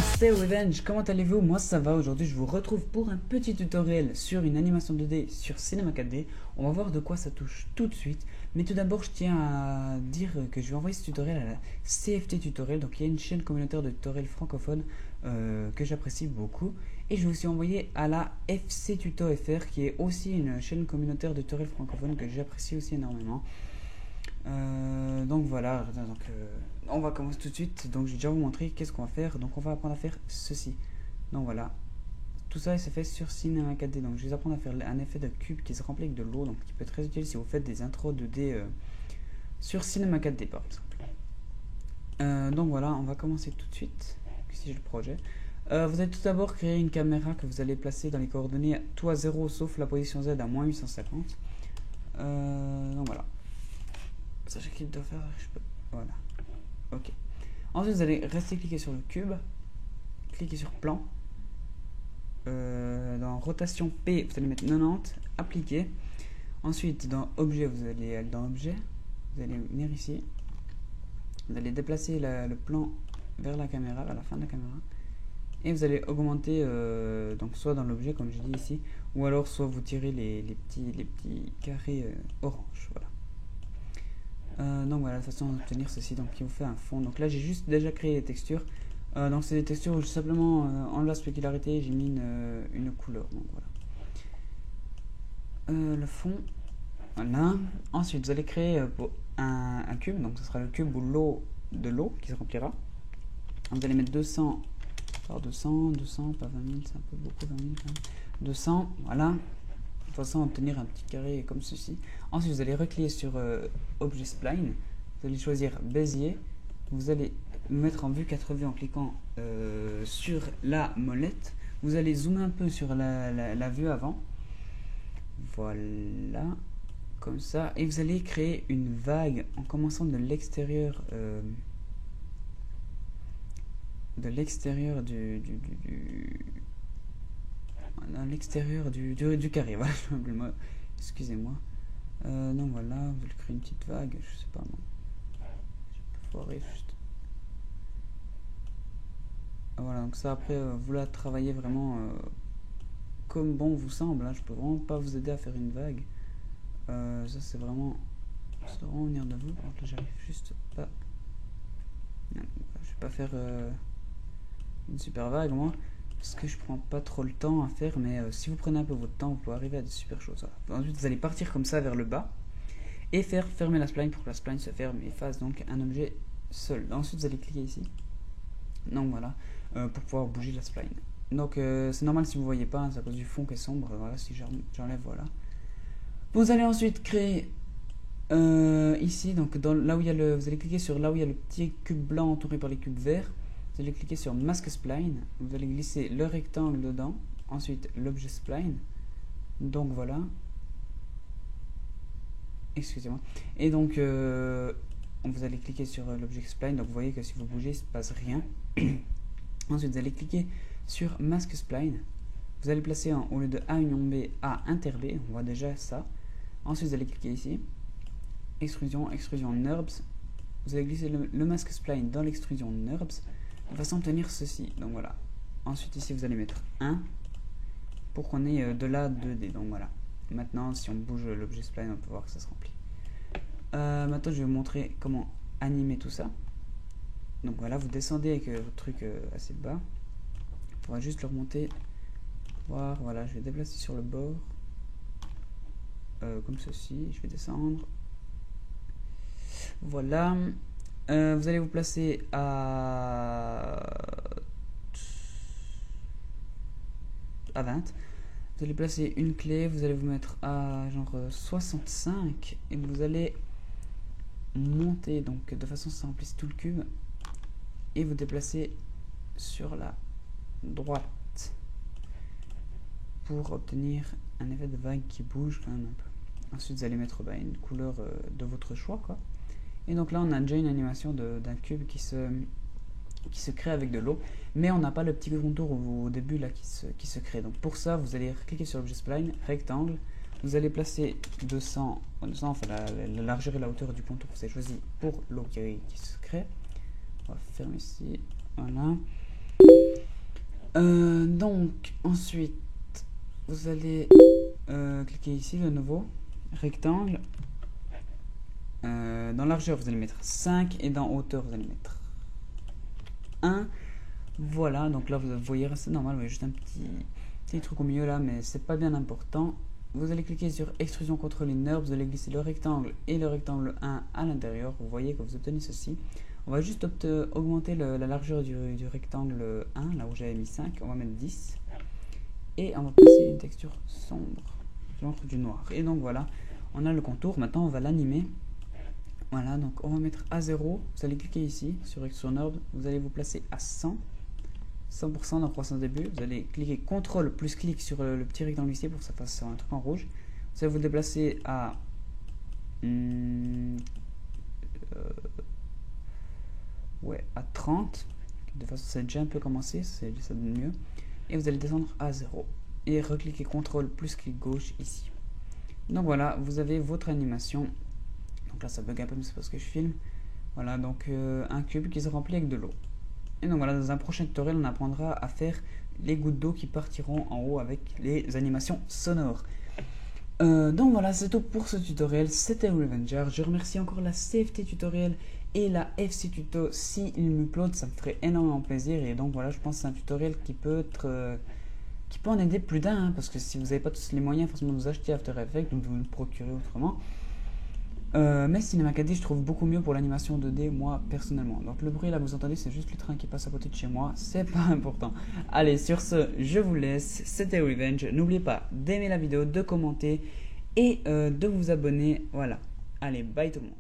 c'est Revenge, comment allez-vous? Moi ça va, aujourd'hui je vous retrouve pour un petit tutoriel sur une animation 2D sur Cinema 4D. On va voir de quoi ça touche tout de suite. Mais tout d'abord je tiens à dire que je vais envoyer ce tutoriel à la CFT Tutoriel. Donc il y a une chaîne communautaire de tutoriels francophones que j'apprécie beaucoup. Et je vais aussi envoyer à la FC Tuto FR qui est aussi une chaîne communautaire de tutoriels francophones que j'apprécie aussi énormément. Donc voilà, on va commencer tout de suite. Donc j'ai déjà vous montré qu'est-ce qu'on va faire. Donc on va apprendre à faire ceci. Donc voilà, tout ça c'est fait sur Cinema 4D. Donc je vais apprendre à faire un effet de cube qui se remplit avec de l'eau, donc qui peut être très utile si vous faites des intros 2D sur Cinema 4D par exemple. Donc voilà, on va commencer tout de suite. Ici j'ai le projet. Vous allez tout d'abord créer une caméra que vous allez placer dans les coordonnées tout à 0 sauf la position Z à moins 850. Donc voilà. Sachez qu'il doit faire. Voilà. Ok. Ensuite, vous allez rester cliquer sur le cube. Cliquez sur plan. Dans rotation P, vous allez mettre 90. Appliquer. Ensuite, dans objet, vous allez aller dans objet. Vous allez venir ici. Vous allez déplacer le plan vers la caméra, vers la fin de la caméra. Et vous allez augmenter, donc soit dans l'objet, comme je dis ici, ou alors soit vous tirez les petits carrés orange. Voilà. Donc voilà la façon d'obtenir ceci. Donc il vous fait un fond. Donc là j'ai juste déjà créé les textures. Donc c'est des textures où je simplement enlève la spécularité, j'ai mis une couleur. Donc voilà. Le fond. Voilà. Ensuite vous allez créer un cube. Donc ce sera le cube où l'eau qui se remplira. Vous allez mettre 200 par 200, 200, pas 20 000, c'est un peu beaucoup, 20 000 quand même. 200, voilà. De toute façon, obtenir un petit carré comme ceci. Ensuite, vous allez recliquer sur Objet Spline. Vous allez choisir Bézier. Vous allez mettre en vue 4 vues en cliquant sur la molette. Vous allez zoomer un peu sur la vue avant. Voilà. Comme ça. Et vous allez créer une vague en commençant de l'extérieur. À l'extérieur du carré, voilà, excusez-moi. Donc voilà, vous allez créer une petite vague, je sais pas moi. Je peux foirer juste. Voilà, donc ça après, vous la travaillez vraiment comme bon vous semble. Hein. Je peux vraiment pas vous aider à faire une vague. Ça c'est vraiment. Ça doit vraiment venir de vous. Donc là j'arrive juste pas. Non, je vais pas faire une super vague moi. Parce que je prends pas trop le temps à faire, mais si vous prenez un peu votre temps, vous pouvez arriver à des super choses. Voilà. Ensuite, vous allez partir comme ça vers le bas et faire fermer la spline pour que la spline se ferme et fasse donc un objet seul. Ensuite, vous allez cliquer ici. Donc voilà, pour pouvoir bouger la spline. Donc c'est normal si vous voyez pas, hein, c'est à cause du fond qui est sombre. Voilà, si j'enlève, voilà. Vous allez ensuite créer ici, donc là où il y a vous allez cliquer sur là où il y a le petit cube blanc entouré par les cubes verts. Vous allez cliquer sur Mask Spline, vous allez glisser le rectangle dedans, ensuite l'objet spline, donc voilà, excusez-moi, et donc vous allez cliquer sur l'objet spline, donc vous voyez que si vous bougez il ne se passe rien. Ensuite vous allez cliquer sur Mask Spline, vous allez placer au lieu de A union B, A inter B, on voit déjà ça. Ensuite vous allez cliquer ici, extrusion NURBS, vous allez glisser le Mask Spline dans l'extrusion NURBS, de façon à obtenir ceci. Donc voilà. Ensuite ici vous allez mettre 1 pour qu'on ait de la 2D. Donc voilà. Maintenant si on bouge l'objet spline on peut voir que ça se remplit. Maintenant je vais vous montrer comment animer tout ça. Donc voilà, vous descendez avec votre truc assez bas. On pourra juste le remonter. Voir, voilà, je vais déplacer sur le bord. Comme ceci. Je vais descendre. Voilà. Vous allez vous placer à 20. Vous allez placer une clé, vous allez vous mettre à genre 65 et vous allez monter donc de façon à ce que ça remplisse tout le cube et vous déplacer sur la droite pour obtenir un effet de vague qui bouge quand même un peu. Ensuite vous allez mettre une couleur de votre choix quoi. Et donc là on a déjà une animation d'un cube qui se crée avec de l'eau, mais on n'a pas le petit contour au début là qui se crée. Donc pour ça vous allez cliquer sur l'objet spline, rectangle, vous allez placer 200, enfin la largeur et la hauteur du contour vous avez choisi pour l'eau qui se crée. On va fermer ici, voilà. Donc, ensuite, vous allez cliquer ici, de nouveau, rectangle. Dans largeur, vous allez mettre 5 et dans hauteur, vous allez mettre 1. Voilà, donc là, vous voyez, c'est normal, vous voyez juste un petit truc au milieu là, mais c'est pas bien important. Vous allez cliquer sur extrusion contre linéaire, vous allez glisser le rectangle et le rectangle 1 à l'intérieur. Vous voyez que vous obtenez ceci. On va juste augmenter la largeur du rectangle 1, là où j'avais mis 5, on va mettre 10. Et on va passer une texture sombre, l'encre du noir. Et donc voilà, on a le contour, maintenant on va l'animer. Voilà, donc on va mettre à 0, vous allez cliquer ici sur Extrusion Node, vous allez vous placer à 100% dans croissance début, vous allez cliquer CTRL plus clic sur le petit rectangle ici pour que ça fasse un truc en rouge. Vous allez vous déplacer à à 30, de toute façon c'est déjà un peu commencé, ça donne mieux. Et vous allez descendre à 0 et recliquer CTRL plus clic gauche ici. Donc voilà, vous avez votre animation. Donc là ça bug un peu mais c'est parce que je filme. Voilà, donc un cube qui se remplit avec de l'eau. Et donc voilà, dans un prochain tutoriel on apprendra à faire les gouttes d'eau qui partiront en haut avec les animations sonores. Donc voilà, c'est tout pour ce tutoriel, c'était Revenger. Je remercie encore la CFT Tutoriel et la FC Tuto si ils m'uploadent, ça me ferait énormément plaisir. Et donc voilà, je pense que c'est un tutoriel qui peut en aider plus d'un, hein, parce que si vous n'avez pas tous les moyens forcément de vous acheter After Effects, donc vous le procurer autrement. Mais Cinema 4D je trouve beaucoup mieux pour l'animation 2D moi personnellement. Donc le bruit là vous entendez c'est juste le train qui passe à côté de chez moi, c'est pas important. Allez sur ce je vous laisse, c'était Revenge, n'oubliez pas d'aimer la vidéo, de commenter et de vous abonner. Voilà, allez bye tout le monde.